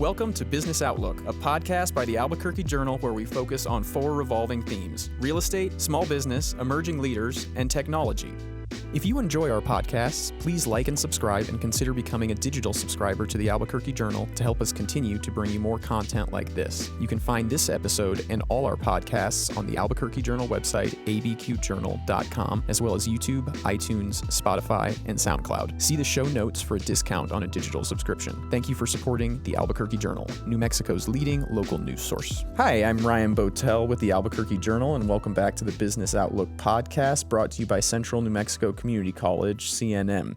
Welcome to Business Outlook, a podcast by the Albuquerque Journal where we focus on 4 revolving themes: real estate, small business, emerging leaders, and technology. If you enjoy our podcasts, please like and subscribe and consider becoming a digital subscriber to the Albuquerque Journal to help us continue to bring you more content like this. You can find this episode and all our podcasts on the Albuquerque Journal website, abqjournal.com, as well as YouTube, iTunes, Spotify, and SoundCloud. See the show notes for a discount on a digital subscription. Thank you for supporting the Albuquerque Journal, New Mexico's leading local news source. Hi, I'm Ryan Boytel with the Albuquerque Journal, and welcome back to the Business Outlook podcast brought to you by Central New Mexico Community College, CNM.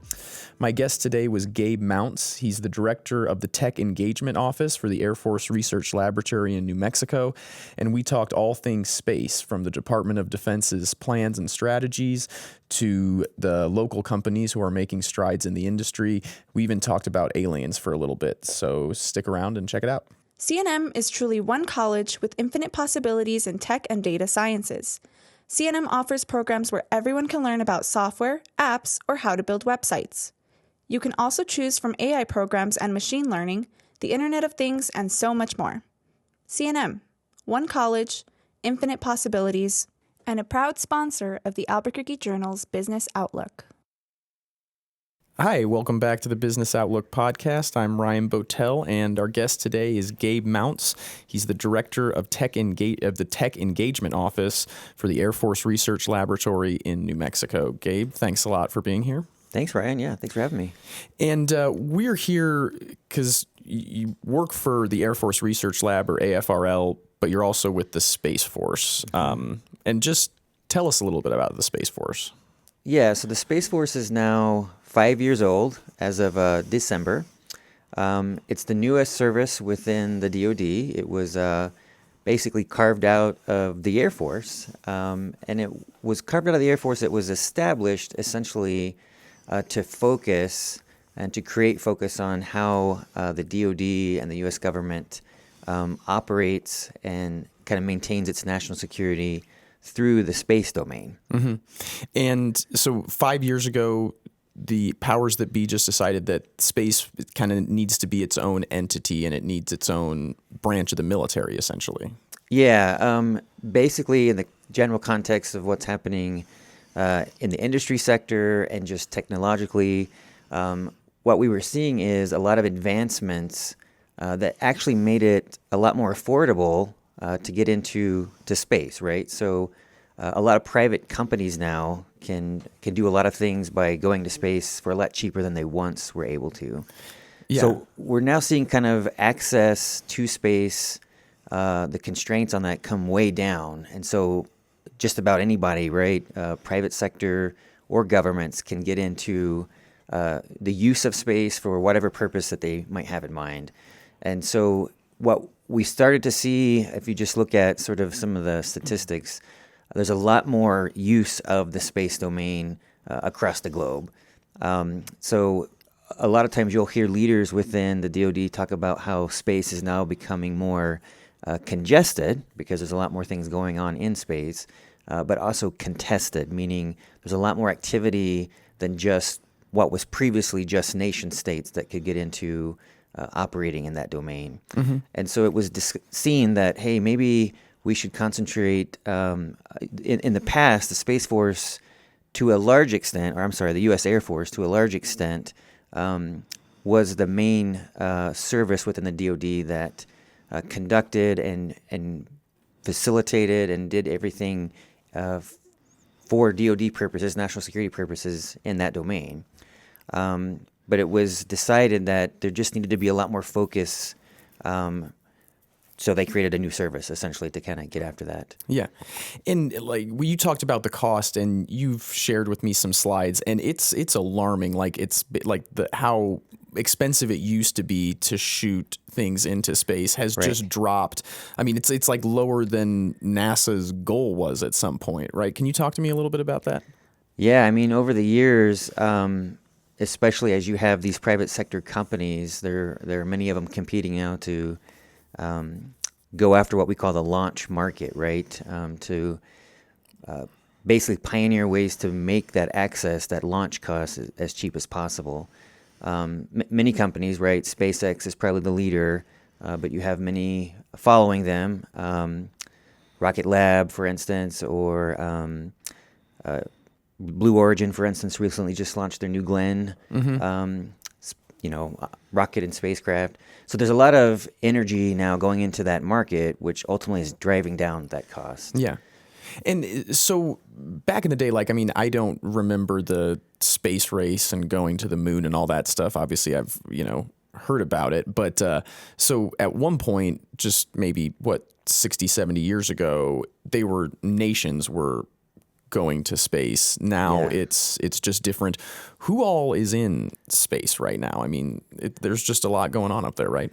My guest today was Gabe Mounce. He's the director of the Tech Engagement Office for the Air Force Research Laboratory in New Mexico, and we talked all things space, from the Department of Defense's plans and strategies to the local companies who are making strides in the industry. We even talked about aliens for a little bit, so stick around and check it out. CNM is truly one college with infinite possibilities in tech and data sciences. CNM offers programs where everyone can learn about software, apps, or how to build websites. You can also choose from AI programs and machine learning, the Internet of Things, and so much more. CNM, one college, infinite possibilities, and a proud sponsor of the Albuquerque Journal's Business Outlook. Hi, welcome back to the Business Outlook podcast. I'm Ryan Boytel, and our guest today is Gabe Mounce. He's the director of the Tech Engagement Office for the Air Force Research Laboratory in New Mexico. Gabe, thanks a lot for being here. Thanks, Ryan. Yeah, thanks for having me. And we're here because you work for the Air Force Research Lab, or AFRL, but you're also with the Space Force. And just tell us a little bit about the Space Force. Yeah, so the Space Force is now 5 years old as of December. It's the newest service within the DoD. It was basically carved out of the Air Force, and it was carved out of the Air Force. It was established essentially to focus and to create focus on how the DoD and the U.S. government operates and kind of maintains its national security through the space domain. Mm-hmm. And so 5 years ago, the powers that be just decided that space kind of needs to be its own entity and it needs its own branch of the military, essentially. Yeah, basically in the general context of what's happening in the industry sector and just technologically, what we were seeing is a lot of advancements that actually made it a lot more affordable to get into space, right? So a lot of private companies now can do a lot of things by going to space for a lot cheaper than they once were able to. Yeah. So we're now seeing kind of access to space, the constraints on that come way down. And so just about anybody, right, private sector or governments can get into the use of space for whatever purpose that they might have in mind. And so what we started to see, if you just look at sort of some of the statistics, there's a lot more use of the space domain across the globe. So a lot of times you'll hear leaders within the DoD talk about how space is now becoming more congested because there's a lot more things going on in space, but also contested, meaning there's a lot more activity than just what was previously just nation states that could get into operating in that domain. Mm-hmm. And so it was seen that, hey, maybe we should concentrate, in the past, the Space Force to a large extent, the U.S. Air Force to a large extent, was the main service within the DoD that conducted and facilitated and did everything for DoD purposes, national security purposes in that domain. But it was decided that there just needed to be a lot more focus, so they created a new service, essentially, to kind of get after that. Yeah. And you talked about the cost, and you've shared with me some slides, and it's alarming. Like, it's like how expensive it used to be to shoot things into space has just dropped. I mean, it's like lower than NASA's goal was at some point, right? Can you talk to me a little bit about that? Yeah, I mean, over the years, especially as you have these private sector companies, there are many of them competing now to go after what we call the launch market, right? To basically pioneer ways to make that access, that launch cost, as cheap as possible. Many companies, right? SpaceX is probably the leader. but you have many following them. Rocket Lab, for instance, or Blue Origin, for instance, recently just launched their new Glenn, rocket and spacecraft. So there's a lot of energy now going into that market, which ultimately is driving down that cost. Yeah. And so back in the day, I don't remember the space race and going to the moon and all that stuff. Obviously, I've, heard about it. But so at one point, just maybe 60, 70 years ago, nations were going to space. Now it's just different. Who all is in space right now? I mean, there's just a lot going on up there, right?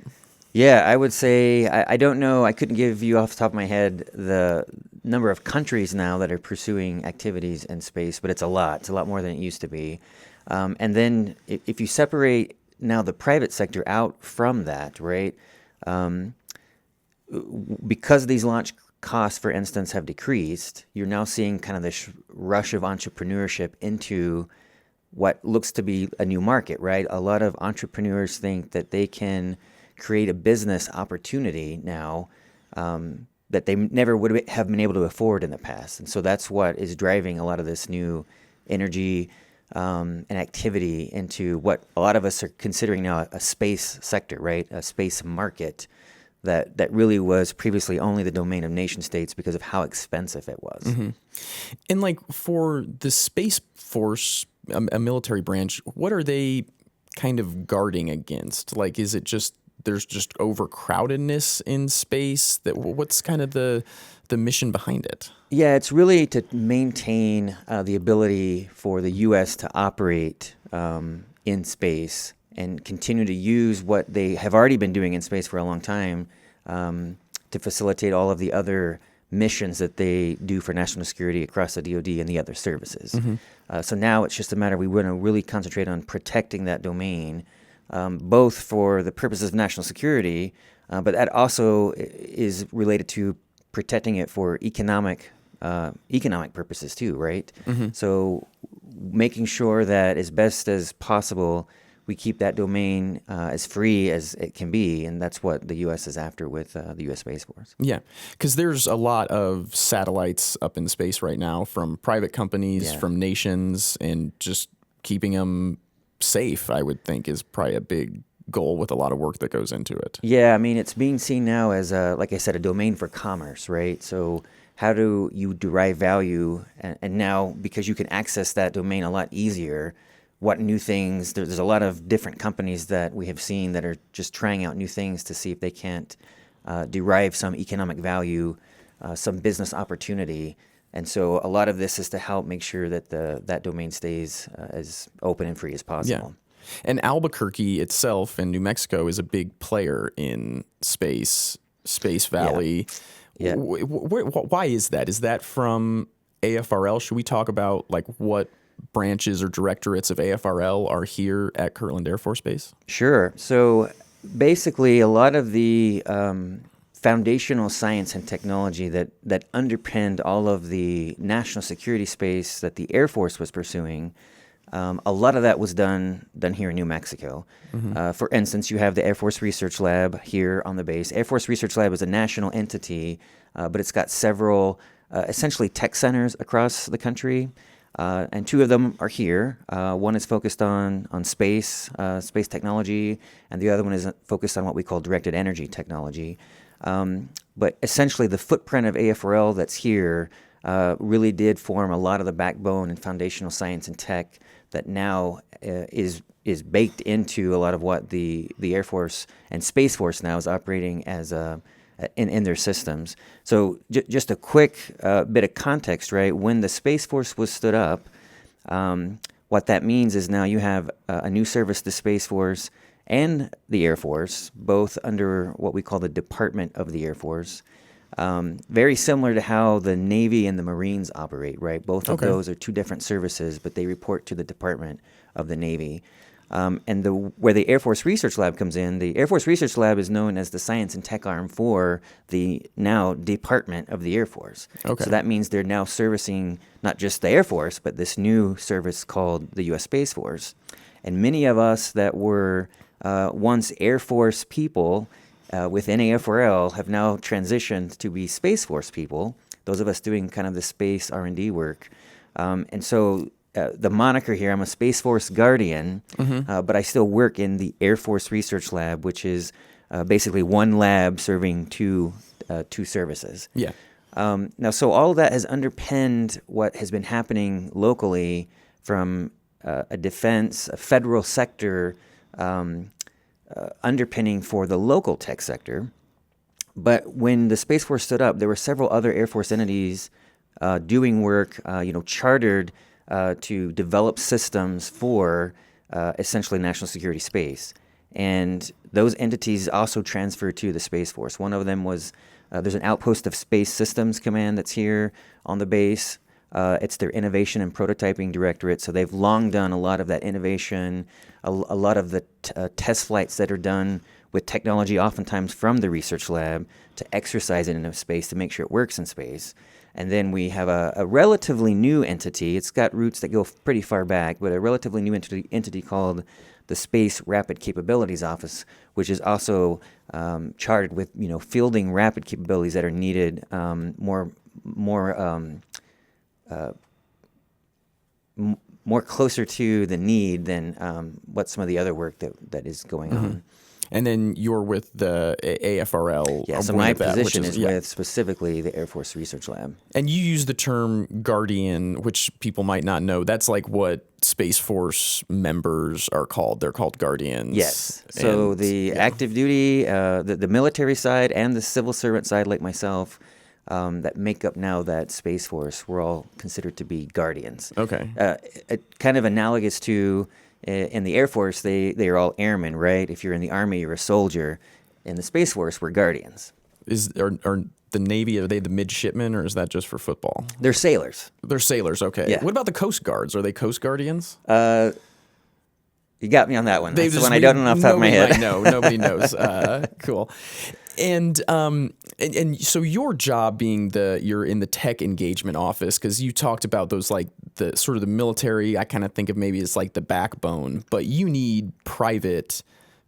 Yeah, I would say, I don't know, I couldn't give you off the top of my head the number of countries now that are pursuing activities in space, but it's a lot. It's a lot more than it used to be. And then if you separate now the private sector out from that, right, because these launch costs, for instance, have decreased, you're now seeing kind of this rush of entrepreneurship into what looks to be a new market, right? A lot of entrepreneurs think that they can create a business opportunity now that they never would have been able to afford in the past. And so that's what is driving a lot of this new energy and activity into what a lot of us are considering now a space sector, right? A space market that really was previously only the domain of nation states because of how expensive it was. Mm-hmm. And for the Space Force, a military branch, what are they kind of guarding against? Is it just there's just overcrowdedness in space? What's kind of the mission behind it? Yeah, it's really to maintain the ability for the U.S. to operate in space and continue to use what they have already been doing in space for a long time to facilitate all of the other missions that they do for national security across the DoD and the other services. Mm-hmm. So now it's just a matter we want to really concentrate on protecting that domain, both for the purposes of national security, but that also is related to protecting it for economic purposes too, right? Mm-hmm. So making sure that as best as possible we keep that domain as free as it can be, and that's what the U.S. is after with the U.S. Space Force. Yeah, because there's a lot of satellites up in space right now from private companies, from nations, and just keeping them safe, I would think, is probably a big goal with a lot of work that goes into it. Yeah, I mean, it's being seen now as, like I said, a domain for commerce, right? So how do you derive value? And now, because you can access that domain a lot easier, what new things, there's a lot of different companies that we have seen that are just trying out new things to see if they can't derive some economic value, some business opportunity. And so a lot of this is to help make sure that that domain stays as open and free as possible. Yeah. And Albuquerque itself in New Mexico is a big player in Space Valley. Yeah. Why is that? Is that from AFRL? Should we talk about what branches or directorates of AFRL are here at Kirtland Air Force Base? Sure. So basically a lot of the foundational science and technology that underpinned all of the national security space that the Air Force was pursuing, a lot of that was done here in New Mexico. Mm-hmm. For instance, you have the Air Force Research Lab here on the base. Air Force Research Lab is a national entity, but it's got several essentially tech centers across the country. And two of them are here. One is focused on space technology, and the other one is focused on what we call directed energy technology. But essentially, the footprint of AFRL that's here really did form a lot of the backbone and foundational science and tech that now is baked into a lot of what the Air Force and Space Force now is operating as in their systems. So just a quick bit of context, right? When the Space Force was stood up, what that means is now you have a new service, the Space Force and the Air Force, both under what we call the Department of the Air Force. Very similar to how the Navy and the Marines operate, right? Both of those are two different services, but they report to the Department of the Navy. And where the Air Force Research Lab comes in, the Air Force Research Lab is known as the science and tech arm for the now Department of the Air Force. Okay. So that means they're now servicing not just the Air Force, but this new service called the U.S. Space Force. And many of us that were once Air Force people within AFRL have now transitioned to be Space Force people, those of us doing kind of the space R&D work. And so the moniker here, I'm a Space Force Guardian, but I still work in the Air Force Research Lab, which is basically one lab serving two services. Yeah. Now, so all of that has underpinned what has been happening locally from a defense, a federal sector underpinning for the local tech sector. But when the Space Force stood up, there were several other Air Force entities doing work, chartered to develop systems for essentially national security space. And those entities also transferred to the Space Force. One of them was, there's an outpost of Space Systems Command that's here on the base. It's their Innovation and Prototyping Directorate. So they've long done a lot of that innovation, a lot of the test flights that are done with technology oftentimes from the research lab to exercise it in space to make sure it works in space. And then we have a relatively new entity. It's got roots that go pretty far back, but a relatively new entity called the Space Rapid Capabilities Office, which is also chartered with fielding rapid capabilities that are needed more closer to the need than what some of the other work that is going on. And then you're with the AFRL. Yeah, so my position is with specifically the Air Force Research Lab. And you use the term Guardian, which people might not know. That's like what Space Force members are called. They're called Guardians. Yes. So the active duty, the military side and the civil servant side, like myself, that make up now that Space Force, we're all considered to be Guardians. Okay. Kind of analogous to... in the Air Force, they are all airmen, right? If you're in the Army, you're a soldier. In the Space Force, we're guardians. Are the Navy, are they the midshipmen, or is that just for football? They're sailors. They're sailors, okay. Yeah. What about the Coast Guards? Are they Coast Guardians? You got me on that one. That's the one I don't know off the top of my head. Nobody knows. Cool. And so your job being you're in the tech engagement office, because you talked about those, like the sort of the military, I kind of think of maybe as like the backbone, but you need private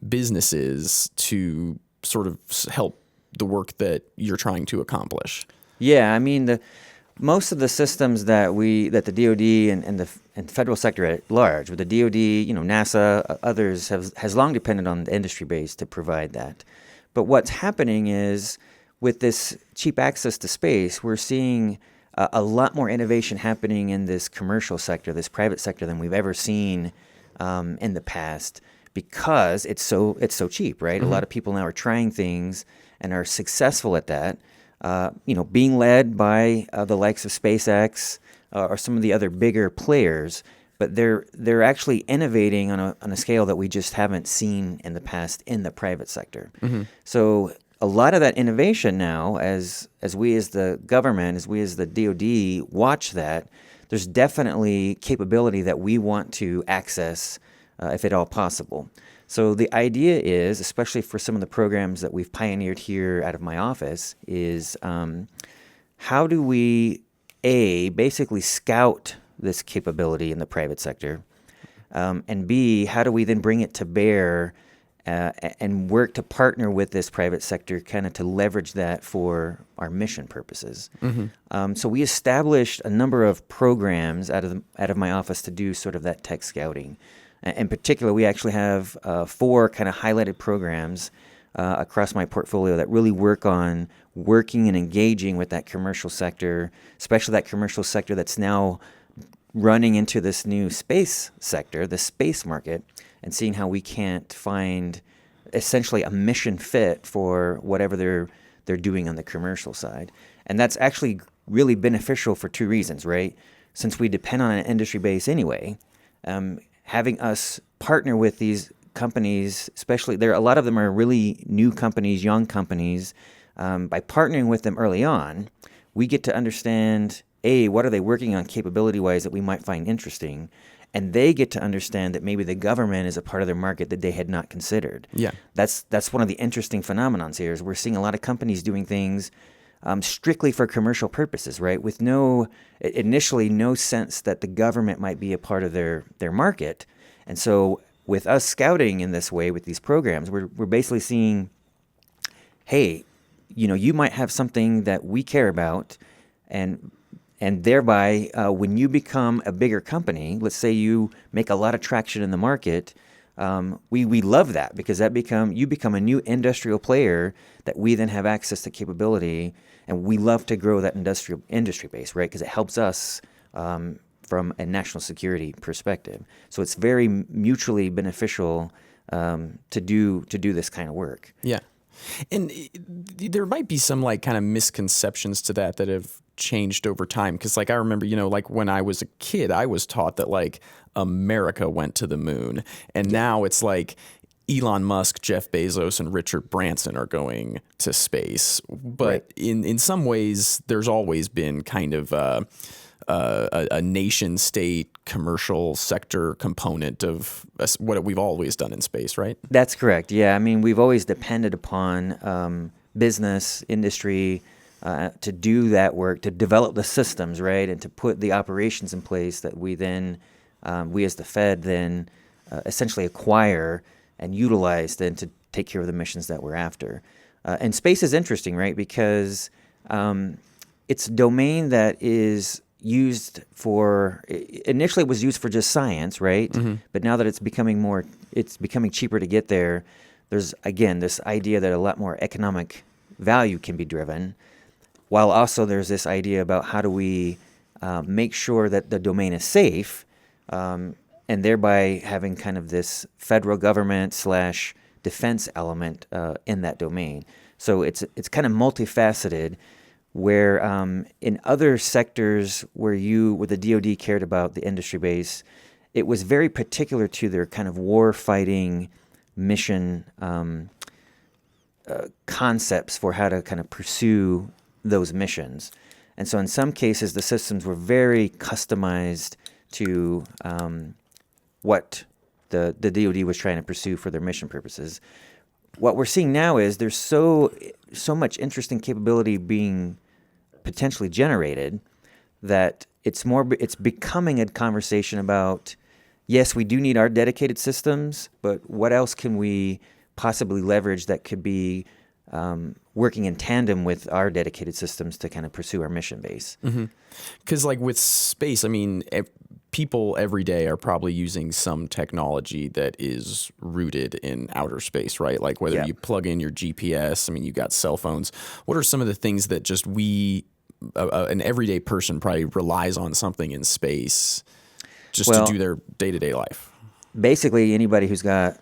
businesses to sort of help the work that you're trying to accomplish. Yeah, I mean, most of the systems that the DoD and the federal sector at large, with the DoD, NASA, others has long depended on the industry base to provide that. But what's happening is, with this cheap access to space, we're seeing a lot more innovation happening in this commercial sector, this private sector, than we've ever seen in the past, because it's so cheap, right? A lot of people now are trying things and are successful at that. Being led by the likes of SpaceX or some of the other bigger players, but they're actually innovating on a scale that we just haven't seen in the past in the private sector. So a lot of that innovation now, as we as the government, as we as the DoD watch that, there's definitely capability that we want to access if at all possible. So the idea is, especially for some of the programs that we've pioneered here out of my office, is how do we, basically scout this capability in the private sector, and B, how do we then bring it to bear and work to partner with this private sector kind of to leverage that for our mission purposes. So we established a number of programs out of my office to do sort of that tech scouting. In particular, we actually have 4 kind of highlighted programs across my portfolio that really work on working and engaging with that commercial sector, especially that commercial sector that's now running into this new space sector, the space market, and seeing how we can't find essentially a mission fit for whatever they're doing on the commercial side. And that's actually really beneficial for 2 reasons, right? Since we depend on an industry base anyway, having us partner with these companies, especially a lot of them are really new companies, young companies. By partnering with them early on, we get to understand, what are they working on capability-wise that we might find interesting, and they get to understand that maybe the government is a part of their market that they had not considered. Yeah, that's one of the interesting phenomenons here. Is we're seeing a lot of companies doing things strictly for commercial purposes, right? With initially no sense that the government might be a part of their market. And so with us scouting in this way with these programs, we're basically seeing hey, you might have something that we care about, and thereby, when you become a bigger company, let's say you make a lot of traction in the market, we love that, because you become a new industrial player that we then have access to capability, and we love to grow that industry base, right? Because it helps us from a national security perspective. So it's very mutually beneficial to do this kind of work. Yeah. And there might be some like kind of misconceptions to that have changed over time. Because like I remember, like when I was a kid, I was taught that like America went to the moon. And now it's like Elon Musk, Jeff Bezos, and Richard Branson are going to space. But Right. in some ways, there's always been kind of a nation state commercial sector component of what we've always done in space, right? That's correct. Yeah, I mean, we've always depended upon business, industry to do that work, to develop the systems, right, and to put the operations in place that we then, we as the Fed then essentially acquire and utilize then to take care of the missions that we're after. And space is interesting, right, because it's a domain that is used initially it was used for just science, right? Mm-hmm. But now that it's becoming cheaper to get there, there's, again, this idea that a lot more economic value can be driven, while also there's this idea about how do we make sure that the domain is safe, and thereby having kind of this federal government / defense element in that domain. So it's kind of multifaceted, where in other sectors where the DoD cared about the industry base, it was very particular to their kind of war-fighting mission concepts for how to kind of pursue those missions. And so in some cases, the systems were very customized to what the DoD was trying to pursue for their mission purposes. What we're seeing now is there's so much interesting capability being potentially generated that it's becoming a conversation about, yes, we do need our dedicated systems, but what else can we possibly leverage that could be working in tandem with our dedicated systems to kind of pursue our mission base? Because like with space, I mean, people every day are probably using some technology that is rooted in outer space, right? Like whether you plug in your GPS, I mean, you got cell phones. What are some of the things that just an everyday person probably relies on something in space just to do their day-to-day life? Basically, anybody who's got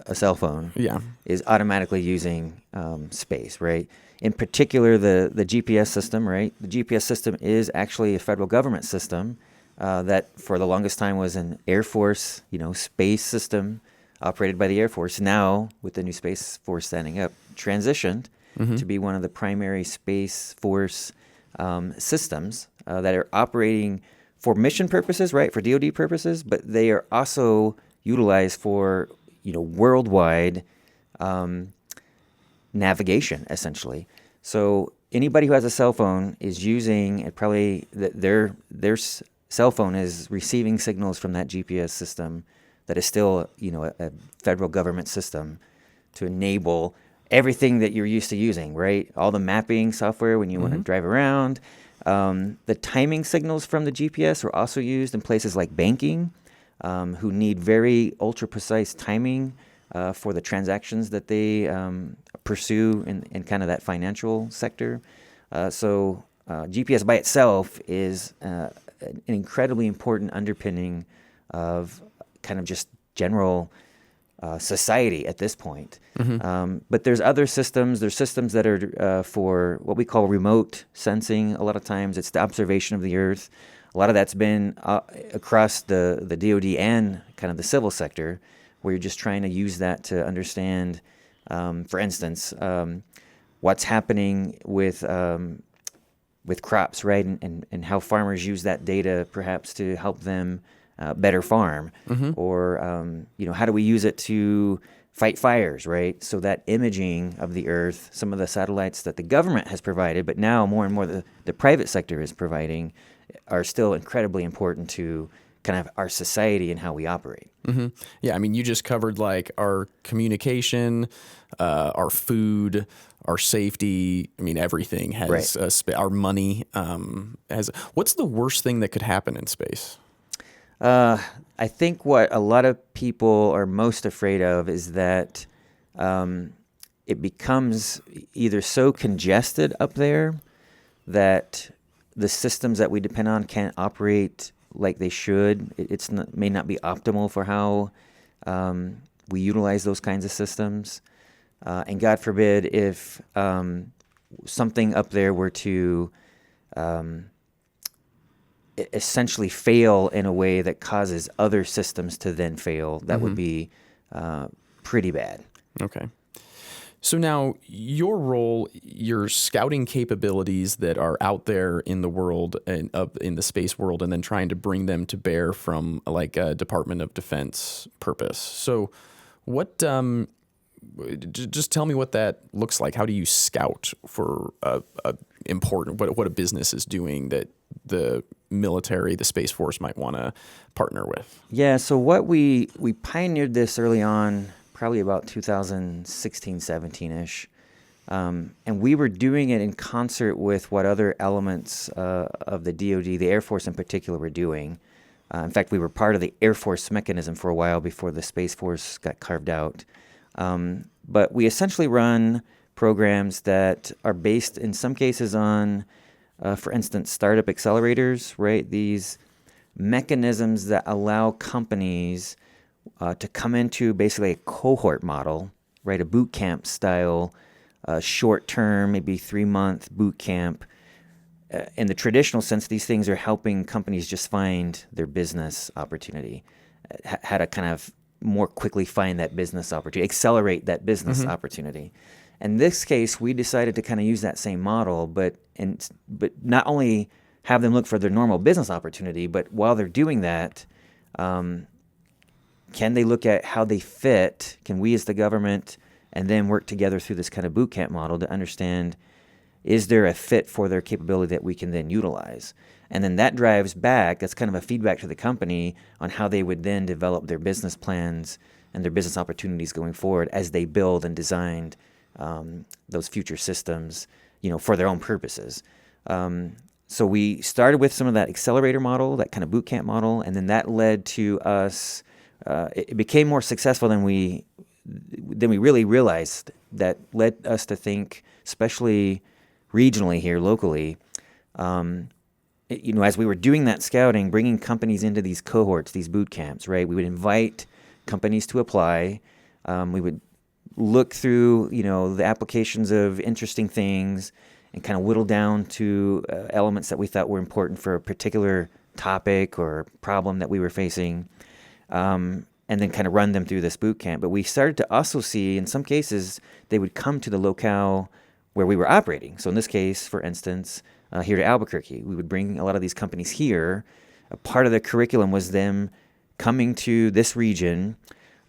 a cell phone is automatically using space, right? In particular, the GPS system, right? The GPS system is actually a federal government system that for the longest time was an Air Force, space system operated by the Air Force. Now, with the new Space Force standing up, transitioned to be one of the primary Space Force systems that are operating for mission purposes, right, for DoD purposes, but they are also utilized for worldwide navigation, essentially. So anybody who has a cell phone is using probably their cell phone is receiving signals from that GPS system that is still a federal government system to enable everything that you're used to using, right? All the mapping software when you want to drive around. The timing signals from the GPS are also used in places like banking, who need very ultra-precise timing for the transactions that they pursue in kind of that financial sector. So GPS by itself is an incredibly important underpinning of kind of just general society at this point. But there's other systems. There's systems that are for what we call remote sensing. A lot of times it's the observation of the Earth. A lot of that's been across the DoD and kind of the civil sector, where you're just trying to use that to understand, for instance, what's happening with crops, right, and how farmers use that data perhaps to help them better farm, or how do we use it to fight fires, right? So that imaging of the Earth, some of the satellites that the government has provided, but now more and more the private sector is providing, are still incredibly important to kind of our society and how we operate. Mm-hmm. Yeah, I mean, you just covered like our communication, our food, our safety. I mean, everything has our money has. What's the worst thing that could happen in space? I think what a lot of people are most afraid of is that it becomes either so congested up there that the systems that we depend on can't operate like they should. May not be optimal for how we utilize those kinds of systems. And God forbid if something up there were to essentially fail in a way that causes other systems to then fail, that would be pretty bad. Okay. So now your role, your scouting capabilities that are out there in the world and up in the space world, and then trying to bring them to bear from like a Department of Defense purpose. So what, just tell me what that looks like. How do you scout for what a business is doing that the military, the Space Force might want to partner with? Yeah, so what we pioneered this early on, probably about 2016, 17-ish. And we were doing it in concert with what other elements of the DoD, the Air Force in particular, were doing. In fact, we were part of the Air Force mechanism for a while before the Space Force got carved out. But we essentially run programs that are based in some cases on, for instance, startup accelerators, right? These mechanisms that allow companies to come into basically a cohort model, right? A boot camp style, short-term, maybe 3-month boot camp. In the traditional sense, these things are helping companies just find their business opportunity, how to kind of more quickly find that business opportunity, accelerate that business opportunity. In this case, we decided to kind of use that same model, but not only have them look for their normal business opportunity, but while they're doing that, can they look at how they fit? Can we as the government and then work together through this kind of boot camp model to understand, is there a fit for their capability that we can then utilize? And then that drives back, that's kind of a feedback to the company on how they would then develop their business plans and their business opportunities going forward as they build and design those future systems, for their own purposes. So we started with some of that accelerator model, that kind of boot camp model, and then that led to us, it became more successful than we really realized. That led us to think, especially regionally here, locally, as we were doing that scouting, bringing companies into these cohorts, these boot camps, right? We would invite companies to apply. We would look through, the applications of interesting things and kind of whittle down to elements that we thought were important for a particular topic or problem that we were facing, and then kind of run them through this boot camp. But we started to also see, in some cases, they would come to the locale where we were operating. So in this case, for instance, here to Albuquerque, we would bring a lot of these companies here. A part of the curriculum was them coming to this region,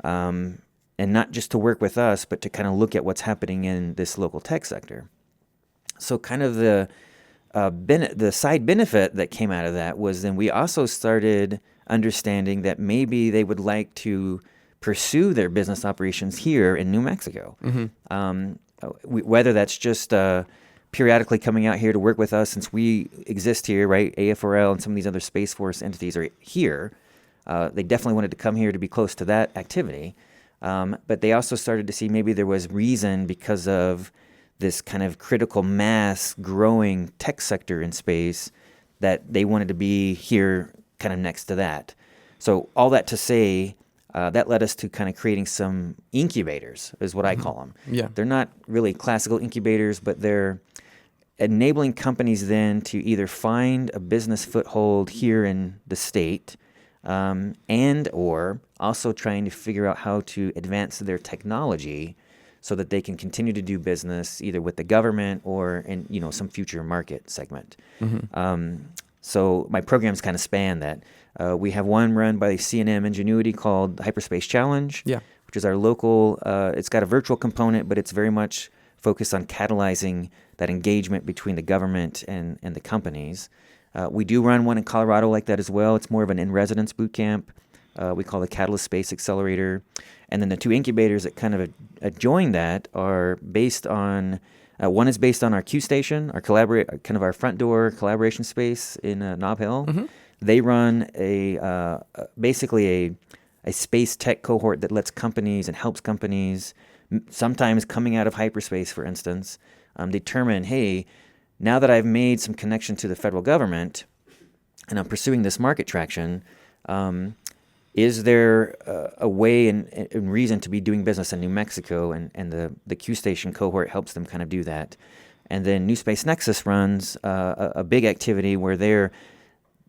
and not just to work with us, but to kind of look at what's happening in this local tech sector. So kind of the side benefit that came out of that was then we also started understanding that maybe they would like to pursue their business operations here in New Mexico. Whether that's just periodically coming out here to work with us since we exist here, right? AFRL and some of these other Space Force entities are here. They definitely wanted to come here to be close to that activity. But they also started to see maybe there was reason because of this kind of critical mass growing tech sector in space that they wanted to be here kind of next to that. So all that to say, that led us to kind of creating some incubators, is what I call them. Yeah. They're not really classical incubators, but they're enabling companies then to either find a business foothold here in the state, and or also trying to figure out how to advance their technology so that they can continue to do business either with the government or in some future market segment. So my programs kind of span that. We have one run by CNM Ingenuity called Hyperspace Challenge, which is our local. It's got a virtual component, but it's very much focused on catalyzing that engagement between the government and the companies. We do run one in Colorado like that as well. It's more of an in-residence boot camp. We call the Catalyst Space Accelerator. And then the 2 incubators that kind of adjoin that are based on, one is based on our Q Station, our front door collaboration space in Nob Hill. Mm-hmm. They run basically a space tech cohort that lets companies and helps companies, sometimes coming out of hyperspace, for instance, determine, hey, now that I've made some connection to the federal government and I'm pursuing this market traction, is there a way and reason to be doing business in New Mexico? And the Q Station cohort helps them kind of do that. And then New Space Nexus runs a big activity where they're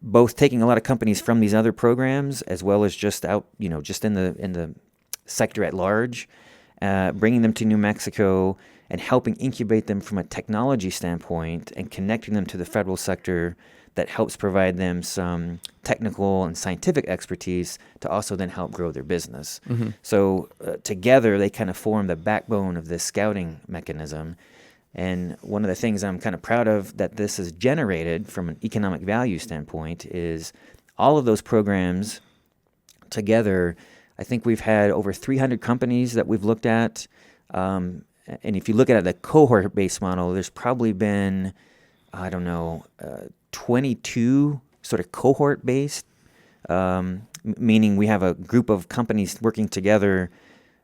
both taking a lot of companies from these other programs as well as just out, just in the sector at large, bringing them to New Mexico and helping incubate them from a technology standpoint and connecting them to the federal sector that helps provide them some technical and scientific expertise to also then help grow their business. Mm-hmm. So together they kind of form the backbone of this scouting mechanism. And one of the things I'm kind of proud of that this has generated from an economic value standpoint is all of those programs together. I think we've had over 300 companies that we've looked at. And if you look at the cohort-based model, there's probably been, 22 sort of cohort-based, meaning we have a group of companies working together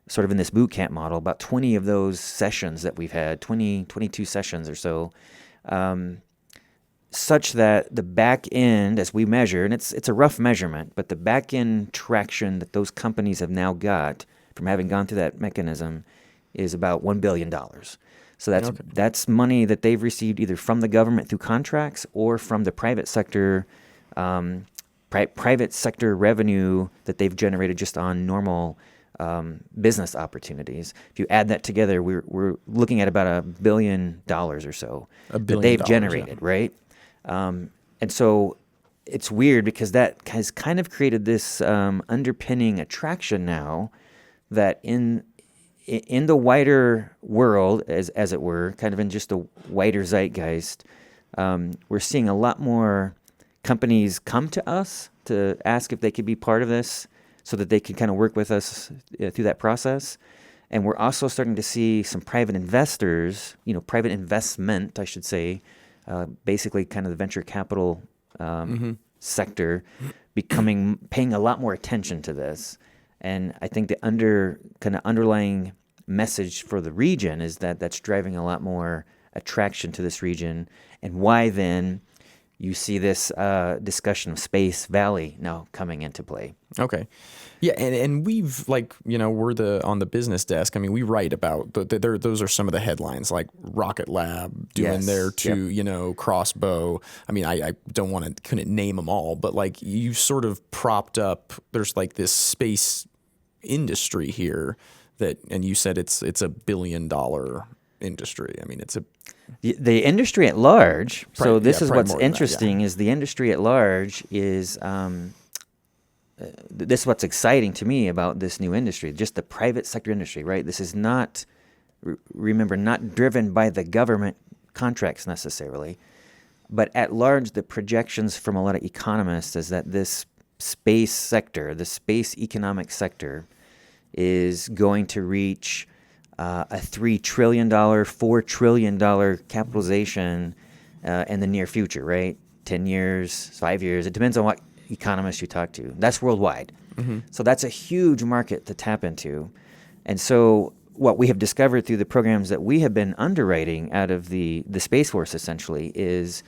sort of in this boot camp model, about 20 of those sessions that we've had, 22 sessions or so, such that the back end, as we measure, and it's a rough measurement, but the back end traction that those companies have now got from having gone through that mechanism is about $1 billion. So that's money that they've received either from the government through contracts or from the private sector, private sector revenue that they've generated just on normal business opportunities. If you add that together, we're looking at about $1 billion or so that they've generated, right? And so it's weird because that has kind of created this underpinning attraction now that in the wider world, as it were, kind of in just a wider zeitgeist, we're seeing a lot more companies come to us to ask if they could be part of this so that they can kind of work with us through that process. And we're also starting to see some private investors, private investment, I should say, basically kind of the venture capital sector paying a lot more attention to this. And I think the underlying message for the region is that that's driving a lot more attraction to this region, and why then you see this discussion of Space Valley now coming into play. Okay. Yeah, and we've we're on the business desk. I mean, we write about those are some of the headlines, like Rocket Lab doing their crossbow. I mean, I couldn't name them all, but like you sort of propped up. There's like this space industry here and you said it's $1 billion industry. I mean, it's the industry at large. So this is what's interesting is the industry at large is. This is what's exciting to me about this new industry, just the private sector industry, right? This is not driven by the government contracts necessarily, but at large, the projections from a lot of economists is that this space sector, the space economic sector, is going to reach a $3 trillion, $4 trillion capitalization in the near future, right? 10 years, 5 years. It depends on what economists you talk to. That's worldwide. Mm-hmm. So that's a huge market to tap into. And so what we have discovered through the programs that we have been underwriting out of the Space Force essentially is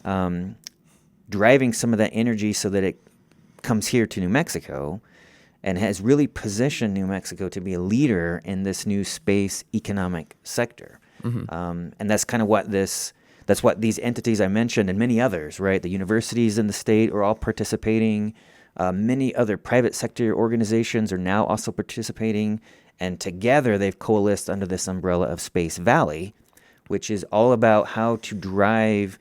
driving some of that energy so that it comes here to New Mexico and has really positioned New Mexico to be a leader in this new space economic sector. Mm-hmm. And that's kind of what that's what these entities I mentioned and many others, right? The universities in the state are all participating. Many other private sector organizations are now also participating. And together they've coalesced under this umbrella of Space Valley, which is all about how to drive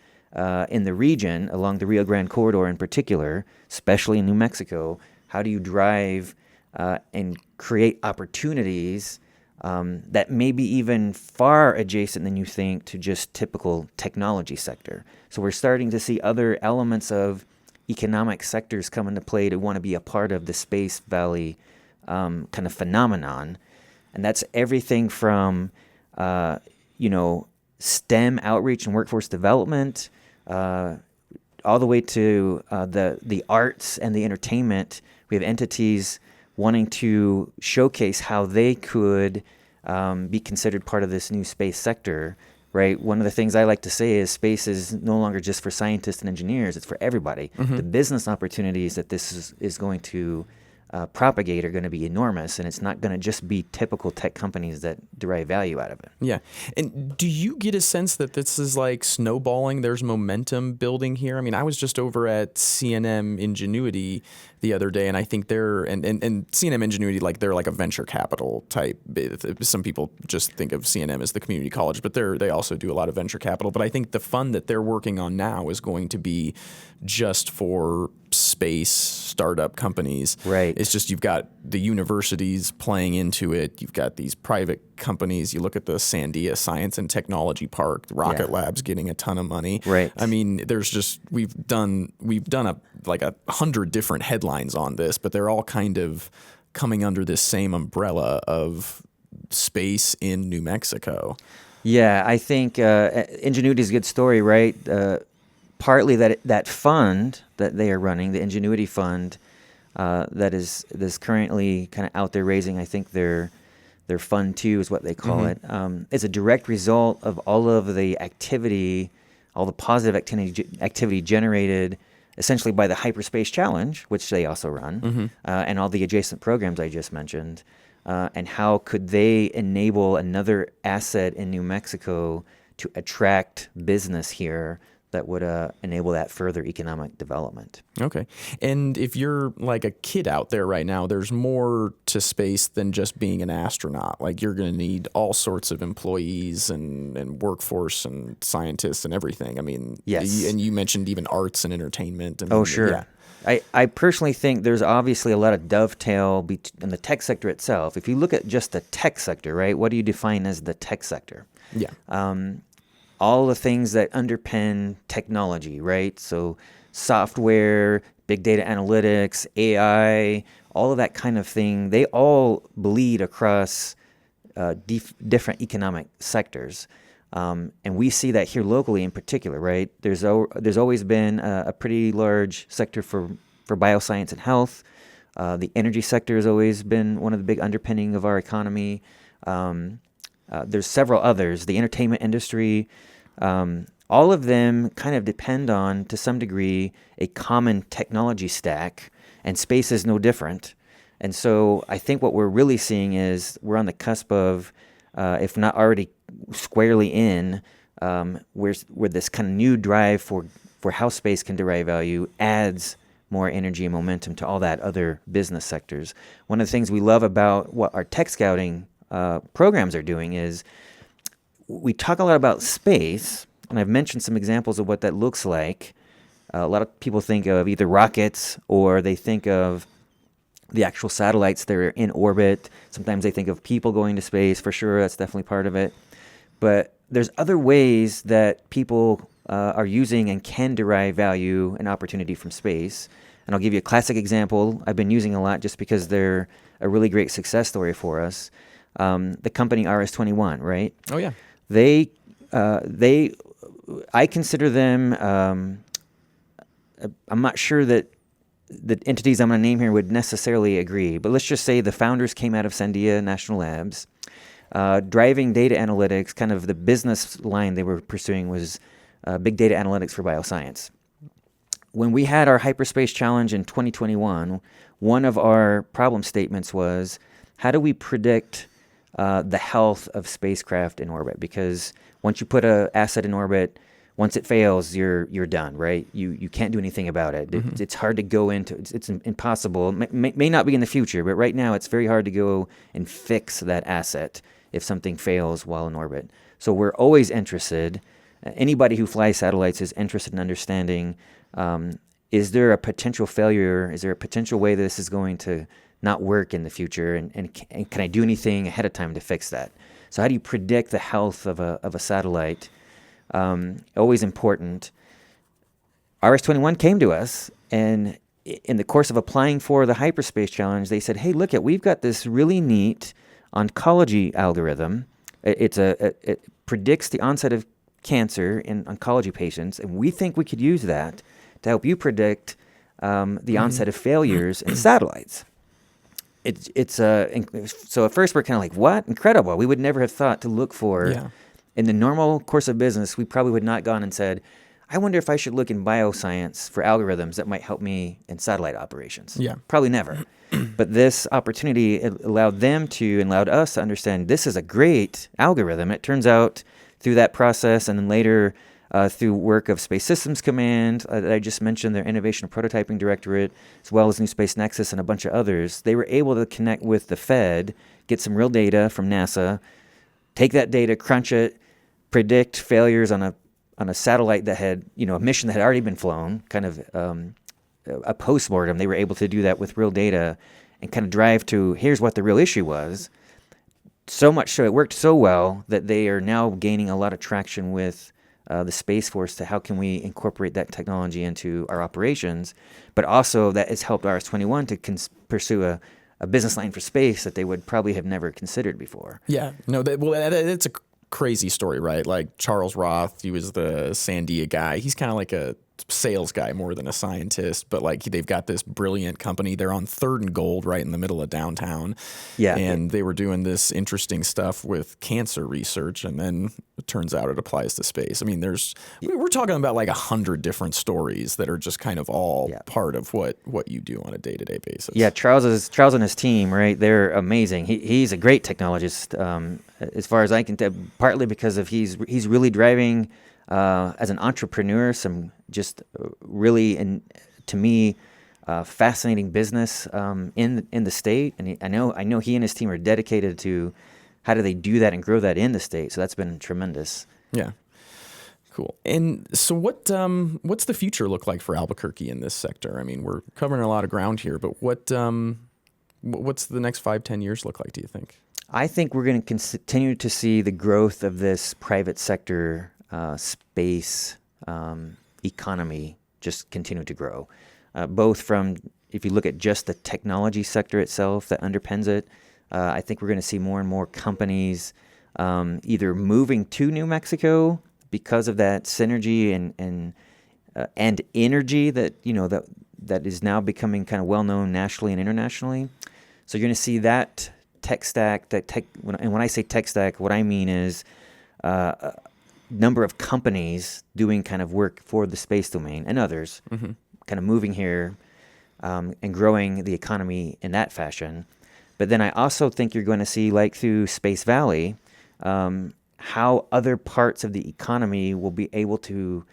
in the region, along the Rio Grande corridor in particular, especially in New Mexico, how do you drive and create opportunities that may be even far adjacent than you think to just typical technology sector. So we're starting to see other elements of economic sectors come into play to want to be a part of the Space Valley kind of phenomenon. And that's everything from, STEM outreach and workforce development, all the way to the arts and the entertainment. We have entities wanting to showcase how they could be considered part of this new space sector, right? One of the things I like to say is space is no longer just for scientists and engineers, it's for everybody. Mm-hmm. The business opportunities that this is going to propagate are going to be enormous, and it's not going to just be typical tech companies that derive value out of it. Yeah. And do you get a sense that this is like snowballing? There's momentum building here? I mean, I was just over at CNM Ingenuity the other day, and I think they're, and CNM Ingenuity, like they're like a venture capital type. Some people just think of CNM as the community college, but they also do a lot of venture capital. But I think the fund that they're working on now is going to be just for space startup companies. Right. It's just you've got the universities playing into it. You've got these private companies. You look at the Sandia Science and Technology Park, Rocket Labs getting a ton of money. Right. I mean, there's just we've done like 100 different headlines on this, but they're all kind of coming under this same umbrella of space in New Mexico. Yeah, I think Ingenuity is a good story, right? Partly that fund that they are running, the Ingenuity Fund, that is currently kind of out there raising, I think their Fund 2 is what they call it, is a direct result of all of the activity, all the positive activity generated essentially by the Hyperspace Challenge, which they also run, and all the adjacent programs I just mentioned. And how could they enable another asset in New Mexico to attract business here that would enable that further economic development. Okay. And if you're like a kid out there right now, there's more to space than just being an astronaut. Like you're going to need all sorts of employees and workforce and scientists and everything. I mean, yes. And you mentioned even arts and entertainment. Sure. Yeah. I personally think there's obviously a lot of dovetail in the tech sector itself. If you look at just the tech sector, right, what do you define as the tech sector? Yeah. All the things that underpin technology, right? So software, big data analytics, AI, all of that kind of thing, they all bleed across different economic sectors. And we see that here locally in particular, right? There's always been a pretty large sector for bioscience and health. The energy sector has always been one of the big underpinning of our economy. There's several others. The entertainment industry, all of them kind of depend on, to some degree, a common technology stack, and space is no different. And so I think what we're really seeing is we're on the cusp of, if not already squarely in, where this kind of new drive for how space can derive value adds more energy and momentum to all that other business sectors. One of the things we love about what our tech scouting programs are doing is we talk a lot about space, and I've mentioned some examples of what that looks like. A lot of people think of either rockets or they think of the actual satellites that are in orbit. Sometimes they think of people going to space. For sure, that's definitely part of it. But there's other ways that people are using and can derive value and opportunity from space. And I'll give you a classic example I've been using a lot just because they're a really great success story for us. The company RS-21, right? Oh, yeah. I consider them, I'm not sure that the entities I'm going to name here would necessarily agree, but let's just say the founders came out of Sandia National Labs. Driving data analytics, kind of the business line they were pursuing was big data analytics for bioscience. When we had our Hyperspace Challenge in 2021, one of our problem statements was, how do we predict the health of spacecraft in orbit? Because once you put an asset in orbit, once it fails, you're done, right? You can't do anything about it. Mm-hmm. It's hard to go into. It's impossible. May not be in the future, but right now it's very hard to go and fix that asset if something fails while in orbit. So we're always interested. Anybody who flies satellites is interested in understanding: is there a potential failure? Is there a potential way this is going to not work in the future, and can I do anything ahead of time to fix that? So how do you predict the health of a satellite? Always important. RS-21 came to us, and in the course of applying for the Hyperspace Challenge, they said, hey, we've got this really neat oncology algorithm. It predicts the onset of cancer in oncology patients, and we think we could use that to help you predict the onset of failures in satellites. So at first we're kind of like, what? Incredible. We would never have thought to look for, in the normal course of business, we probably would not gone and said, I wonder if I should look in bioscience for algorithms that might help me in satellite operations. Yeah. Probably never. But this opportunity allowed them to, and allowed us to understand this is a great algorithm. It turns out through that process, and then later through work of Space Systems Command, that I just mentioned, their Innovation and Prototyping Directorate, as well as New Space Nexus and a bunch of others, they were able to connect with the Fed, get some real data from NASA, take that data, crunch it, predict failures on a satellite that had, a mission that had already been flown, kind of a postmortem. They were able to do that with real data and kind of drive to, here's what the real issue was. So much so, it worked so well that they are now gaining a lot of traction with the Space Force to how can we incorporate that technology into our operations. But also that has helped RS-21 to pursue a business line for space that they would probably have never considered before. Yeah, no, it's a crazy story, right? Like Charles Roth, he was the Sandia guy. He's kind of like a sales guy more than a scientist, but like they've got this brilliant company. They're on 3rd and Gold right in the middle of downtown. Yeah. And they were doing this interesting stuff with cancer research, and then it turns out it applies to space. I mean, we're talking about like 100 different stories that are just kind of all part of what you do on a day-to-day basis. Yeah, Charles and his team, right? They're amazing. He's a great technologist, as far as I can tell, partly because of he's really driving as an entrepreneur, some just really, and to me, fascinating business in the state. And I know he and his team are dedicated to how do they do that and grow that in the state. So that's been tremendous. Yeah, cool. And so what's the future look like for Albuquerque in this sector? I mean, we're covering a lot of ground here, but what's the next 5-10 years look like, do you think? I think we're going to continue to see the growth of this private sector space economy just continue to grow, both from, if you look at just the technology sector itself that underpins it, I think we're going to see more and more companies either moving to New Mexico because of that synergy and energy that that is now becoming kind of well known nationally and internationally. So you're going to see that tech stack, and when I say tech stack, what I mean is number of companies doing kind of work for the space domain and others kind of moving here and growing the economy in that fashion. But then I also think you're going to see, like through Space Valley, how other parts of the economy will be able to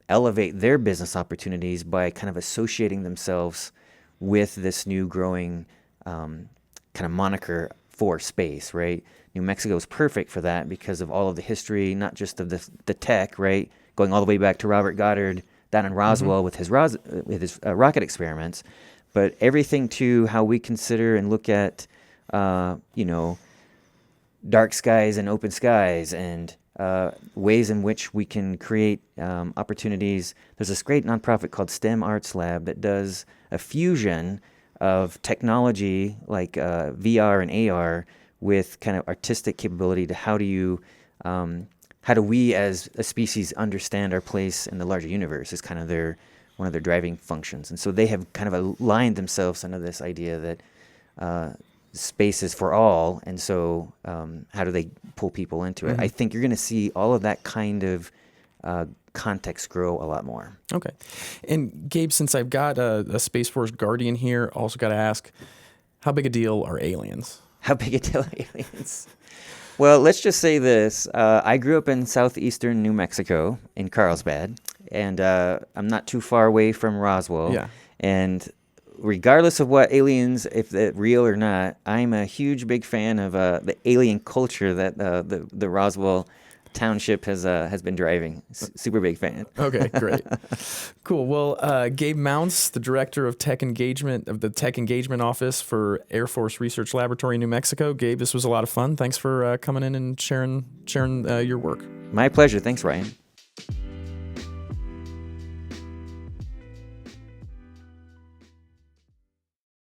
elevate their business opportunities by kind of associating themselves with this new growing kind of moniker for space, right? New Mexico is perfect for that because of all of the history, not just of the tech, right? Going all the way back to Robert Goddard down in Roswell with his rocket experiments, but everything to how we consider and look at, dark skies and open skies and ways in which we can create opportunities. There's this great nonprofit called STEM Arts Lab that does a fusion of technology like VR and AR with kind of artistic capability to how do we as a species understand our place in the larger universe is kind of one of their driving functions. And so they have kind of aligned themselves under this idea that space is for all, and so how do they pull people into it? I think you're going to see all of that kind of context grow a lot more. Okay. And Gabe, since I've got a Space Force Guardian here, also got to ask, how big a deal are aliens? How big a deal are aliens? Well, let's just say this. I grew up in southeastern New Mexico in Carlsbad, and I'm not too far away from Roswell. Yeah. And regardless of what aliens, if they're real or not, I'm a huge, big fan of the alien culture that the Roswell township has been driving. Super big fan. Okay, great. Cool. Well, Gabe Mounce, the director of Tech Engagement of the Tech Engagement Office for Air Force Research Laboratory, New Mexico. Gabe, this was a lot of fun. Thanks for coming in and sharing your work. My pleasure. Thanks, Ryan.